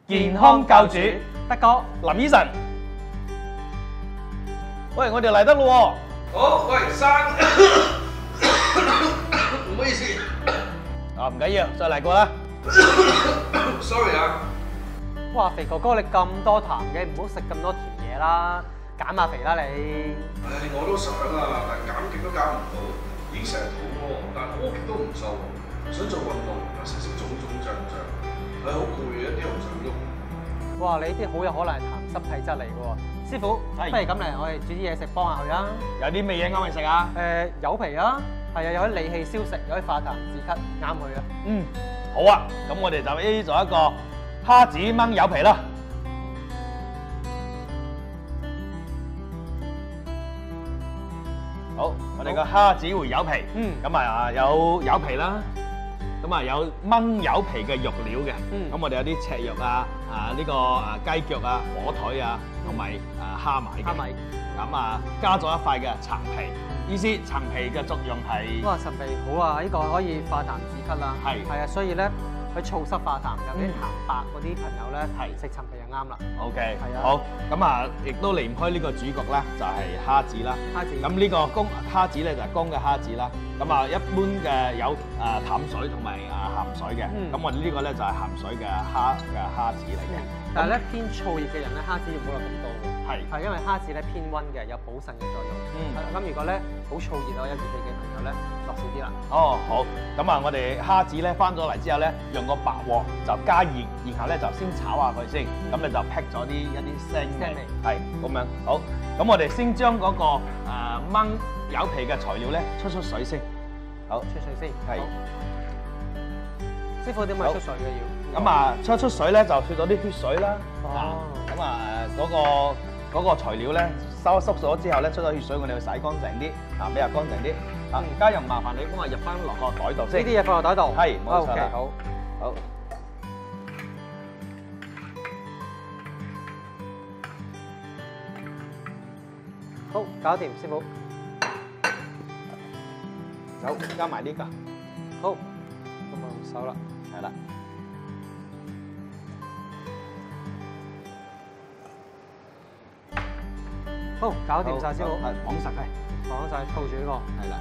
健康教主德哥，林醫生。喂，我哋嚟得咯喎！好，喂，生，唔好意思，唔緊要，再嚟過啦。sorry 啊。哇，肥哥哥你咁多痰嘅，唔好食咁多甜嘢啦，減下肥啦你。唉，我都想啊，但減極都減唔到，已經成日肚餓，但屙極都唔瘦，想做運動，但成身腫腫脹脹，係好攰嘅，一啲都唔想喐。哇，你呢啲好有可能係痰濕體質嚟嘅喎。師傅，不如咁嚟，我哋煮啲嘢食幫下佢啦。有啲咩嘢啱你食啊？柚皮啦，係啊，有啲理氣消食，有啲化痰止咳，啱佢啊。嗯，好啊，咁我哋就呢做一個蝦子炆柚皮啦。好，我哋個蝦子回柚皮，咁啊有柚皮啦，咁啊有炆柚皮嘅肉料嘅，咁我哋有啲赤肉啊，呢個雞腳啊、火腿啊，同埋蝦米嘅。蝦米。咁啊加咗一塊嘅陳皮，意思陳皮嘅作用係哇，陳皮好啊，呢個可以化痰止咳啦。係啊，所以咧佢燥濕化痰，有啲痰白嗰啲朋友咧食陳皮就啱啦。OK，係啊。好，咁啊亦都離唔開呢個主角咧，就係蝦子啦。蝦子。咁呢個蝦子咧就係乾嘅蝦子啦。咁啊一般嘅有淡水同埋鹹水嘅。咁我哋呢個咧就係鹹水嘅蝦子嚟嘅。但係咧偏燥熱嘅人咧，蝦子唔好落咁多喎。係因為蝦子咧偏溫嘅，有補腎嘅作用。咁如果咧好燥熱啊，有熱氣嘅朋友咧，落少啲啦。哦，好。咁啊，我哋蝦子咧翻咗嚟之後咧，用個白鑊就加熱，然後咧就先炒下佢先。咁你就辟咗一啲腥味。係咁樣。好。咁我哋先將嗰個炆柚皮嘅材料咧出水先。好，出水先。係。師傅點解出水嘅要？咁啊，出水咧就去咗啲血水啦。咁嗰個材料咧收縮咗之後咧，出咗血水，我哋要洗乾淨啲，比較乾淨啲。家人麻煩你幫我入翻落個袋度先。呢啲嘢放落袋度。係，冇錯啦。好。好，搞掂，師傅。好，加埋呢個。好，咁啊用手啦。係啦。好，搞掂晒師傅，綁實佢，綁晒套住呢個，係啦。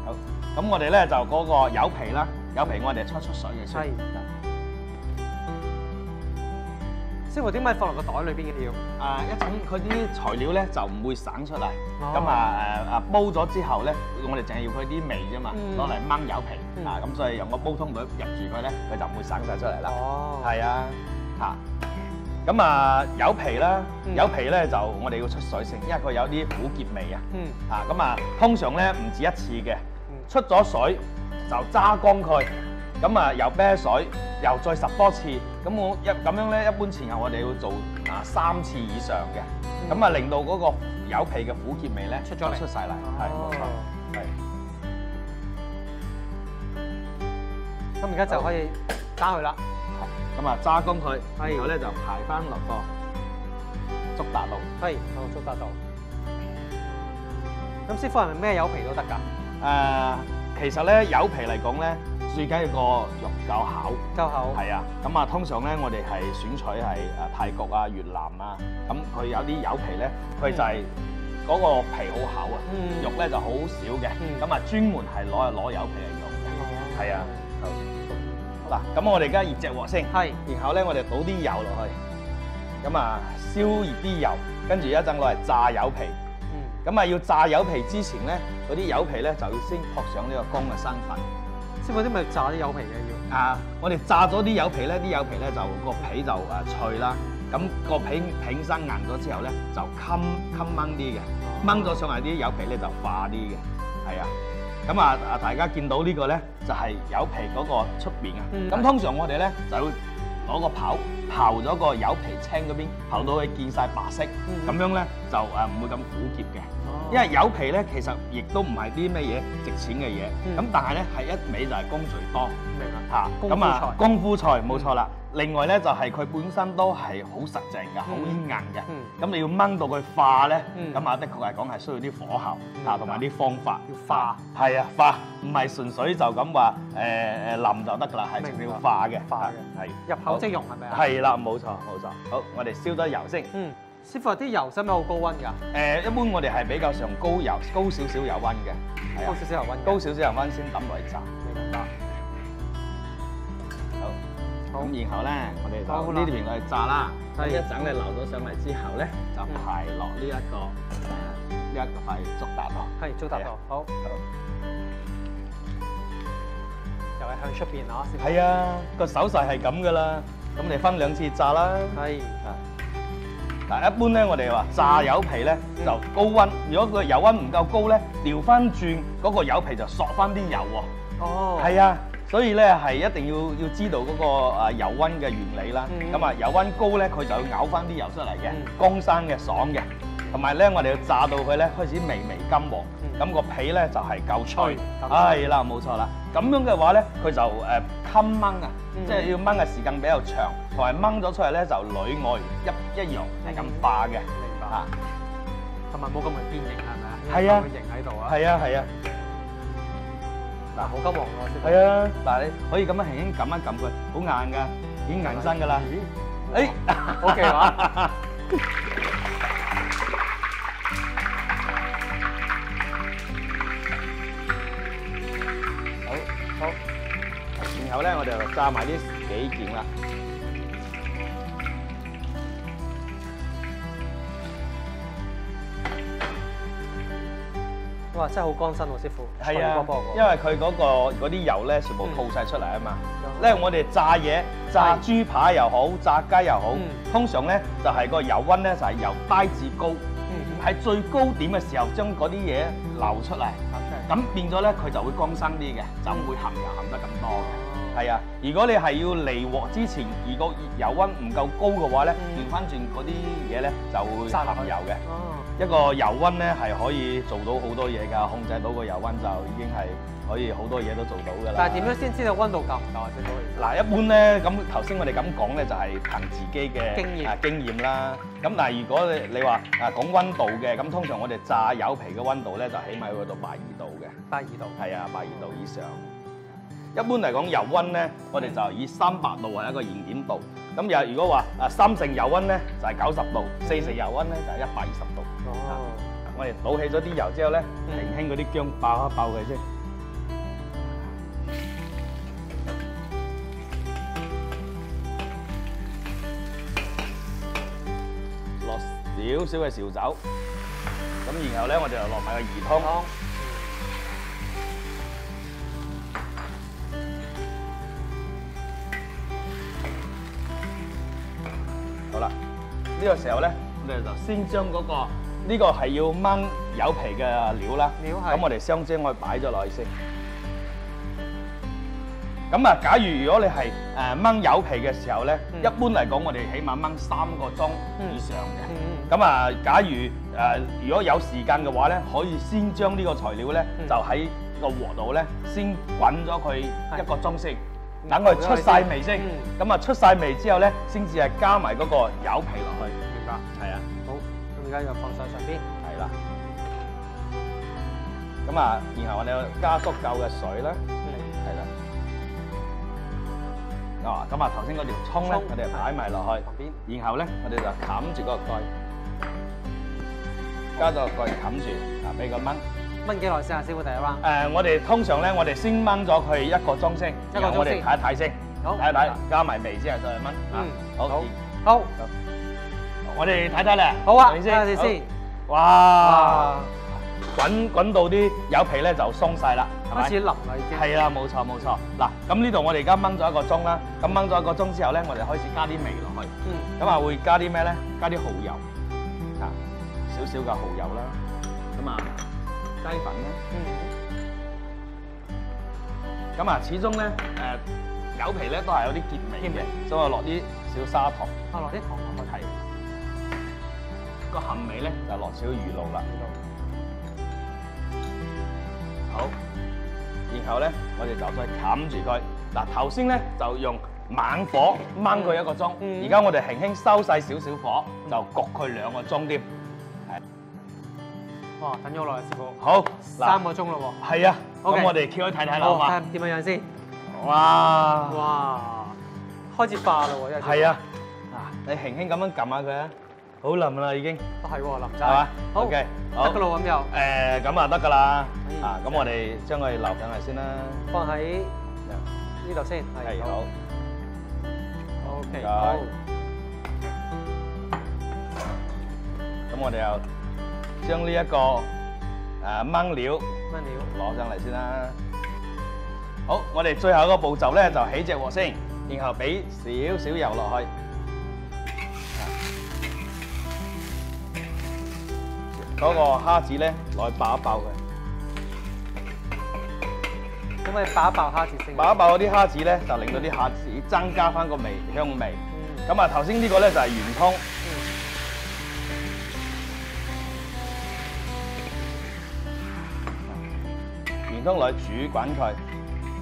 好，咁我哋咧就嗰個柚皮啦，柚皮我哋出水嘅先。係。師傅點解放落個袋裏邊嘅要？一陣佢啲材料咧就唔會省出嚟，咁煲咗之後咧，我哋淨係要佢啲味啫嘛，攞嚟炆柚皮，咁所以用個煲通佢入住佢咧，佢就唔會省晒出嚟啦。哦。係啊，嚇。咁柚皮啦，柚皮咧就我哋要出水先，因為佢有啲苦澀味啊。咁通常咧唔止一次嘅，出咗水就揸乾佢，咁又啤水，又再10多次。咁咁樣咧，一般前後我哋要做3次以上嘅，咁令到嗰個柚皮嘅苦澀味咧出晒嚟，係冇錯，係。咁而家就可以揸佢啦。咁揸乾佢，然後咧就排翻落個竹笪度。係，落竹笪度。咁師傅係咪咩柚皮都得㗎？其實咧柚皮嚟講咧，最緊要個肉夠厚。夠厚。係啊，咁通常咧我哋係選取係泰國啊、越南啊，咁佢有啲柚皮咧，佢就係嗰個皮好厚啊，肉咧就好少嘅，咁專門係攞柚皮嚟用嘅。係啊。嗱，咁我哋而家熱隻鑊先，然後咧我哋倒啲油落去，咁燒熱啲油，跟住一陣攞嚟炸柚皮。咁要炸柚皮之前咧，嗰啲柚皮咧就要先撲上呢個乾嘅生粉。師傅啲咪炸啲柚皮嘅要？我哋炸咗啲柚皮咧，啲柚皮咧就個皮就脆啦，咁個皮生硬咗之後咧就襟掹啲嘅，掹咗上嚟啲柚皮咧就化啲嘅，係啊。咁大家見到呢個咧就係柚皮嗰個出邊啊。咁通常我哋咧就要攞個刨咗個柚皮青嗰邊，刨到佢見晒白色，咁樣咧就唔會咁苦澀嘅。因為柚皮咧其實亦都唔係啲咩嘢值錢嘅嘢，咁但係咧係一味就係工序多，明白嚇咁啊功夫菜冇錯啦。另外咧就係佢本身都係好實淨嘅，好硬嘅。咁你要掹到佢化咧，咁啊的確係講係需要啲火候啊同埋啲方法。要化係啊化，唔係純粹就咁話淋就得㗎啦，係仲要化嘅。化嘅係入口即溶係咪啊？係啦，冇錯冇錯。好，我哋燒咗油先。師傅啲油使唔使好高溫㗎？一般我哋係比較上高少少油溫嘅，高少少油溫，高少少油溫先抌落去炸。明白。好，咁然後咧，我哋就呢邊去炸啦。咁一陣咧流咗上嚟之後咧，就排落呢一塊竹笪度。係竹笪度，好。又係向出邊啊，師傅。係啊，個手勢係咁噶啦。咁你分2次炸啦。係。嗱，一般咧，我哋話炸柚皮咧就高溫，如果個油溫唔夠高咧，調翻轉嗰個柚皮就索翻啲油喎。哦。係啊，所以咧係一定要知道嗰個油溫嘅原理啦。咁啊，油溫高咧，佢就要咬翻啲油出嚟嘅，乾生嘅、爽嘅。同埋咧，我哋要炸到佢咧開始微微金黃，咁個皮咧就係夠脆。係啦，冇錯啦。咁樣嘅話咧，佢就襟掹啊，即係要掹嘅時間比較長，同埋掹咗出嚟咧就裏外一樣係咁化嘅。明白嚇，同埋冇咁容易變形係咪啊？係啊，形喺度啊。係啊係啊。嗱，好金黃喎。係啊，嗱，你可以咁樣輕輕撳一撳佢，好硬㗎，已經硬身㗎啦。誒，OK 話。好，然後咧我哋就炸埋呢幾件啦。哇！真係好乾身喎，師傅。係啊，因為佢嗰啲油咧全部吐晒出嚟啊嘛。咧我哋炸嘢，炸豬扒又好，炸雞又好，通常咧就係個油溫咧就係由低至高，喺最高點嘅時候將嗰啲嘢流出嚟。咁變咗咧，佢就會乾生啲嘅，就唔會含油含得咁多嘅。係啊，如果你係要離鑊之前，如果油溫唔夠高嘅話咧，調翻轉嗰啲嘢咧就會含油嘅。一個油溫咧係可以做到好多嘢㗎，控制到個油溫就已經係可以好多嘢都做到㗎啦。但係點樣先知道溫度夠唔夠啊？師傅？嗱，一般咧咁頭先我哋咁講咧，就係憑自己嘅經驗啦。咁但係如果你話講溫度嘅，咁通常我哋炸柚皮嘅溫度咧就起碼要到82度嘅。82度。係啊，82度以上。一般嚟講，油溫咧，我哋就以300度為一個燃點度。咁如果話3成油溫咧，就係90度；4成油溫咧，就係120度。哦。我哋倒起咗啲油之後咧，輕輕嗰啲薑爆一爆佢先。落少少嘅紹酒，咁然後咧，我哋就落埋個魚湯。好啦，呢個時候咧，我哋就先將嗰個呢個係要燜柚皮嘅料啦。咁我哋雙蒸我擺咗落去先。咁啊，假如果你係燜柚皮嘅時候咧，一般嚟講，我哋起碼燜3個鐘以上嘅。咁啊，假如如果有時間嘅話咧，可以先將呢個材料咧，就喺個鑊度咧，先滾咗佢1個鐘先。等佢出晒味先，咁啊出晒味之後咧，先至係加埋嗰個柚皮落去。明白。係啊。好，咁而家就放上邊。係啦。咁啊，然後我哋加足夠嘅水啦。係啦。咁啊頭先嗰條葱咧，我哋擺埋落去旁邊。然後咧，我哋就冚住嗰個蓋，加咗個蓋冚住，俾佢燜。燜幾耐先啊？師傅第一 round？我哋通常咧，我哋先燜咗佢1個鐘先，然後我哋睇一睇先，睇一睇，加埋味之後再燜。好，我哋睇睇咧。好啊，睇下你先。哇！滾到啲柚皮咧就鬆晒啦，係咪？開始腍啦已經。係啦，冇錯冇錯。嗱，咁呢度我哋而家燜咗1個鐘啦，咁燜咗1個鐘之後咧，我哋開始加啲味落去。咁啊會加啲咩咧？加啲蠔油，少少嘅蠔油啦。咁啊。雞粉啦，咁啊，始終咧柚皮咧都係有啲澀味嘅，所以我落啲小砂糖。落啲糖落去。係。個鹹味咧就落少少魚露啦。好，然後咧我哋就再冚住佢。嗱，頭先咧就用猛火燜佢1個鐘，而家我哋輕輕收細少少火，就焗佢2個鐘添。哇，等咗好耐啊，師傅。好，3個鐘咯喎。係啊，咁我哋揭開睇睇啦，好嘛？睇下點樣樣先。哇！哇，開始化啦喎，真係。係啊，嗱，你輕輕咁樣撳下佢啊，好腍啦已經。係喎，腍晒。係嘛？OK，好。得噶咯咁又。咁啊得㗎啦。啊，咁我哋將佢留上嚟先啦。放喺呢度先。係好。OK，好。咁我哋又將呢一個燜料攞上嚟先啦。好，我哋最後一個步驟咧就起隻鑊先，然後俾少少油落去。嗰個蝦子咧攞去爆一爆佢。咁我哋爆一爆蝦子先。爆一爆嗰啲蝦子咧，就令到啲蝦子增加翻個香味。咁啊，頭先呢個咧就係圓通。圓通落去煮滾佢，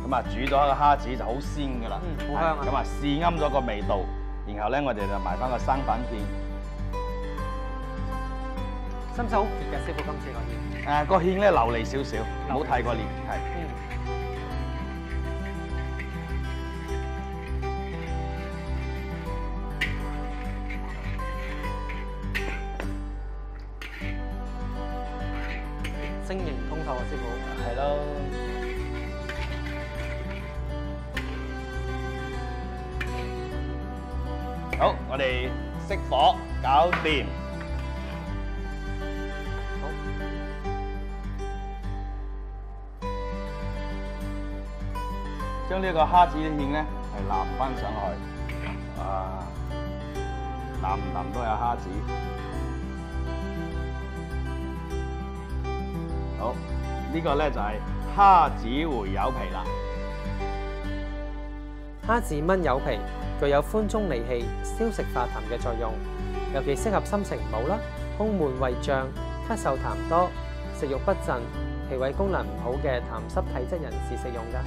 咁啊煮咗個蝦子就好鮮㗎啦。好香啊！咁啊試啱咗個味道，然後咧我哋就埋翻個生粉片。使唔使好結嘅師傅今次個芡？個芡咧流利少少，唔好太過烈，係。晶瑩通透啊，師傅。係咯。好，我哋熄火，搞掂。好。將呢個蝦子嘅芡咧係淋翻上去，啊，啖啖都有蝦子。好，呢個咧就係蝦子回油皮啦。蝦子炆柚皮具有寬中利氣、消食化痰嘅作用，尤其適合心情唔好啦、胸悶胃脹、咳嗽痰多、食慾不振、脾胃功能唔好嘅痰濕體質人士食用㗎。